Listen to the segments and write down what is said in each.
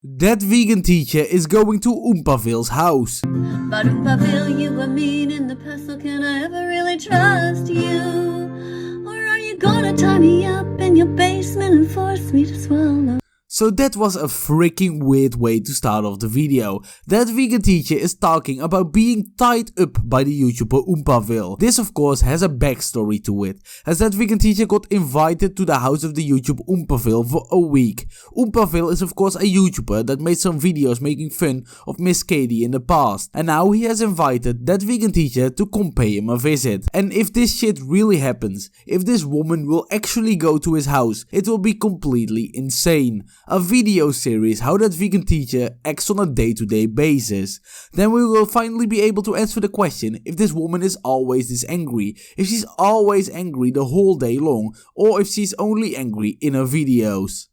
That vegan teacher is going to Oompaville's house. But Oompaville, you were mean in the past, so can I ever really trust you? Or are you gonna tie me up in your basement and force me to swallow? So that was a freaking weird way to start off the video. That vegan teacher is talking about being tied up by the YouTuber Oompaville. This of course has a backstory to it, as that vegan teacher got invited to the house of the YouTuber Oompaville for a week. Oompaville is of course a YouTuber that made some videos making fun of Miss Katie in the past. And now he has invited that vegan teacher to come pay him a visit. And if this shit really happens, if this woman will actually go to his house, it will be completely insane. A video series how that vegan teacher acts on a day-to-day basis. Then we will finally be able to answer the question if this woman is always this angry, if she's always angry the whole day long, or if she's only angry in her videos.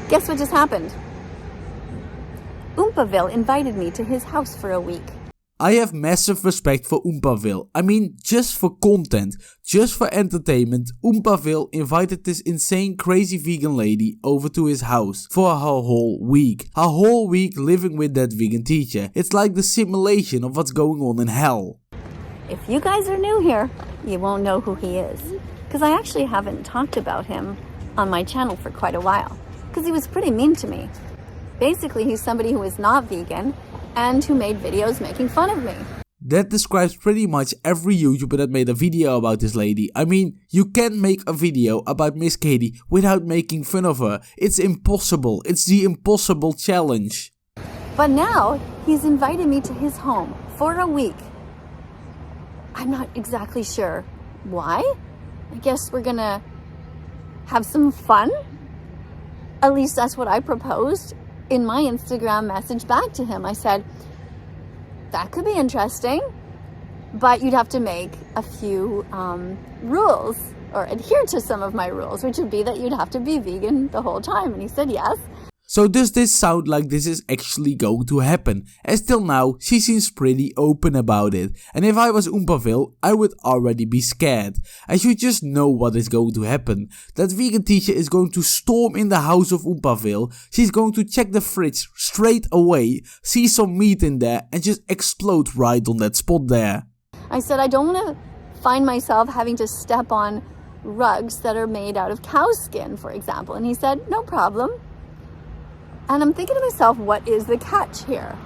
Guess what just happened? Oompaville invited me to his house for a week. I have massive respect for Oompaville. I mean, just for content, just for entertainment, Oompaville invited this insane crazy vegan lady over to his house for her whole week. Her whole week living with that vegan teacher. It's like the simulation of what's going on in hell. If you guys are new here, you won't know who he is. Because I actually haven't talked about him on my channel for quite a while. Because he was pretty mean to me. Basically, he's somebody who is not vegan and who made videos making fun of me. That describes pretty much every YouTuber that made a video about this lady. I mean, you can't make a video about Miss Katie without making fun of her. It's impossible. It's the impossible challenge. But now, he's invited me to his home for a week. I'm not exactly sure why. I guess we're gonna have some fun. At least that's what I proposed in my Instagram message back to him. I said, that could be interesting, but you'd have to make a few rules or adhere to some of my rules, which would be that you'd have to be vegan the whole time. And he said yes. So does this sound like this is actually going to happen? As till now, she seems pretty open about it. And if I was Oompaville, I would already be scared. As you just know what is going to happen. That vegan teacher is going to storm in the house of Oompaville. She's going to check the fridge straight away, see some meat in there and just explode right on that spot there. I said, I don't want to find myself having to step on rugs that are made out of cow skin, for example. And he said, no problem. And I'm thinking to myself, what is the catch here?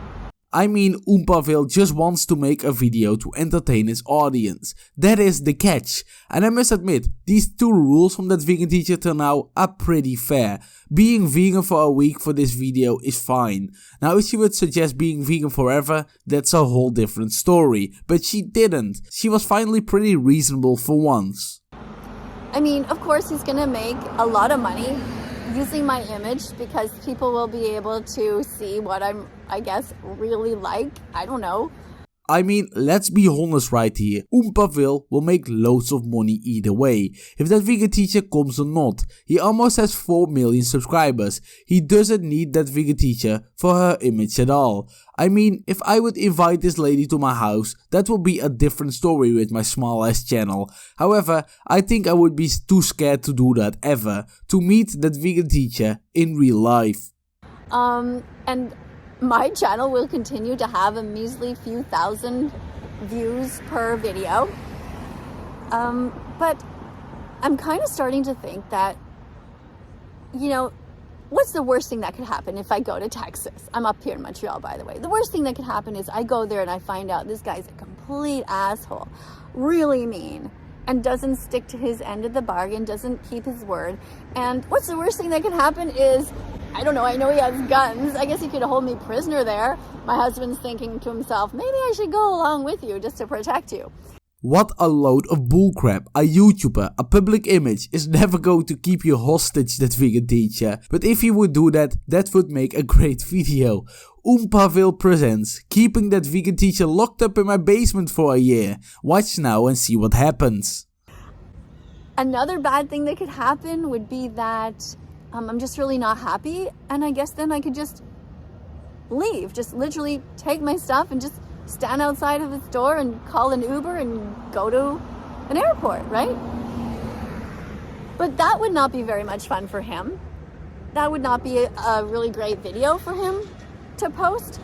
I mean, Oompaville just wants to make a video to entertain his audience. That is the catch. And I must admit, these two rules from that vegan teacher till now are pretty fair. Being vegan for a week for this video is fine. Now if she would suggest being vegan forever, that's a whole different story. But she didn't. She was finally pretty reasonable for once. I mean, of course he's gonna make a lot of money using my image because people will be able to see what I'm, I guess, really like. I don't know. I mean, let's be honest right here. Oompaville will make loads of money either way. If that vegan teacher comes or not. He almost has 4 million subscribers. He doesn't need that vegan teacher for her image at all. I mean, if I would invite this lady to my house, that would be a different story with my small ass channel. However, I think I would be too scared to do that ever. To meet that vegan teacher in real life. And my channel will continue to have a measly few thousand views per video. But I'm kind of starting to think that, you know, what's the worst thing that could happen if I go to Texas? I'm up here in Montreal, by the way. The worst thing that could happen is I go there and I find out this guy's a complete asshole, really mean, and doesn't stick to his end of the bargain, doesn't keep his word. And what's the worst thing that could happen is, I don't know, I know he has guns. I guess he could hold me prisoner there. My husband's thinking to himself, maybe I should go along with you just to protect you. What a load of bullcrap. A YouTuber, a public image, is never going to keep you hostage, that vegan teacher. But if he would do that, that would make a great video. Oompaville presents keeping that vegan teacher locked up in my basement for a year. Watch now and see what happens. Another bad thing that could happen would be that I'm just really not happy, and I guess then I could just leave, just literally take my stuff and just stand outside of his door and call an Uber and go to an airport, right? But that would not be very much fun for him. that would not be a really great video for him to post.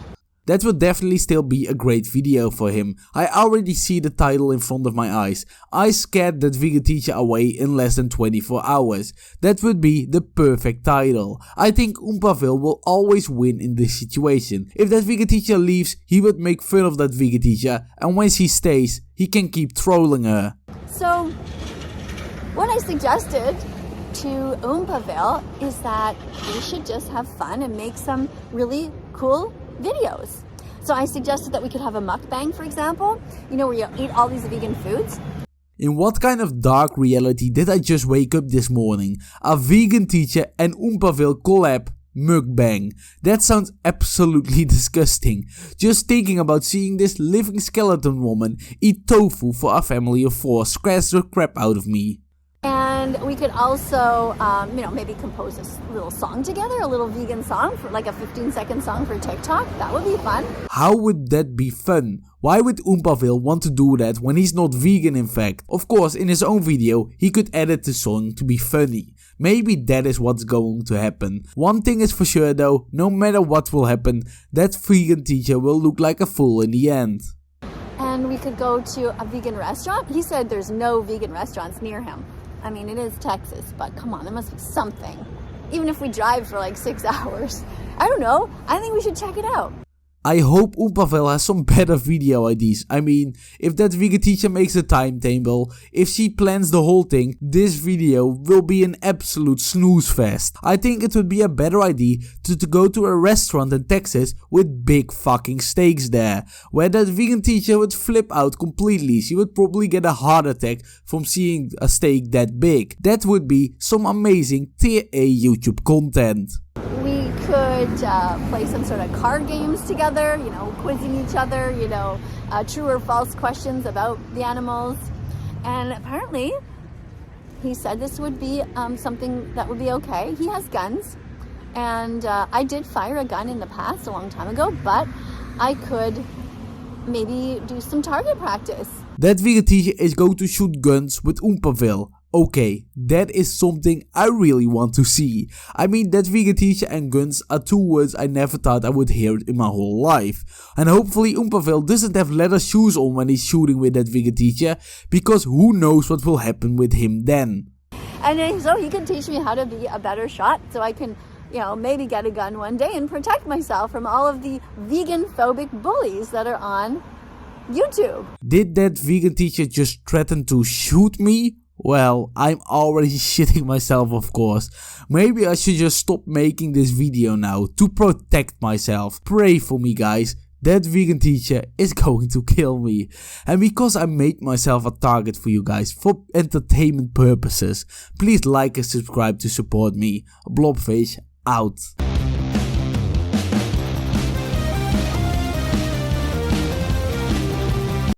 That would definitely still be a great video for him. I already see the title in front of my eyes. I scared that vegan teacher away in less than 24 hours. That would be the perfect title. I think Oompaville will always win in this situation. If that vegan teacher leaves, he would make fun of that vegan teacher, and when she stays, he can keep trolling her. So what I suggested to Oompaville is that we should just have fun and make some really cool videos. So I suggested that we could have a mukbang, for example, you know, where you eat all these vegan foods. In what kind of dark reality did I just wake up this morning? A vegan teacher and Oompaville collab mukbang. That sounds absolutely disgusting. Just thinking about seeing this living skeleton woman eat tofu for a family of 4 scares the crap out of me. And we could also, you know, maybe compose a little song together, a little vegan song, for like a 15-second song for TikTok. That would be fun. How would that be fun? Why would Oompaville want to do that when he's not vegan in fact? Of course, in his own video, he could edit the song to be funny. Maybe that is what's going to happen. One thing is for sure though, no matter what will happen, that vegan teacher will look like a fool in the end. And we could go to a vegan restaurant. He said there's no vegan restaurants near him. I mean, it is Texas, but come on, there must be something. Even if we drive for like 6 hours. I don't know. I think we should check it out. I hope Oompaville has some better video ideas. I mean, if that vegan teacher makes a timetable, if she plans the whole thing, this video will be an absolute snooze fest. I think it would be a better idea to go to a restaurant in Texas with big fucking steaks there, where that vegan teacher would flip out completely. She would probably get a heart attack from seeing a steak that big. That would be some amazing tier A YouTube content. We could play some sort of card games together, you know, quizzing each other, you know, true or false questions about the animals. And apparently, he said this would be something that would be okay. He has guns, and I did fire a gun in the past a long time ago, but I could maybe do some target practice. That vegan teacher is going to shoot guns with Oompaville. Okay, that is something I really want to see. I mean, that vegan teacher and guns are 2 words I never thought I would hear in my whole life. And hopefully Oompaville doesn't have leather shoes on when he's shooting with that vegan teacher, because who knows what will happen with him then. And then, so he can teach me how to be a better shot, so I can, you know, maybe get a gun one day and protect myself from all of the vegan-phobic bullies that are on YouTube. Did that vegan teacher just threaten to shoot me? Well, I'm already shitting myself, of course. Maybe I should just stop making this video now to protect myself. Pray for me, guys. That vegan teacher is going to kill me. And because I made myself a target for you guys for entertainment purposes, please like and subscribe to support me. Blobfish out.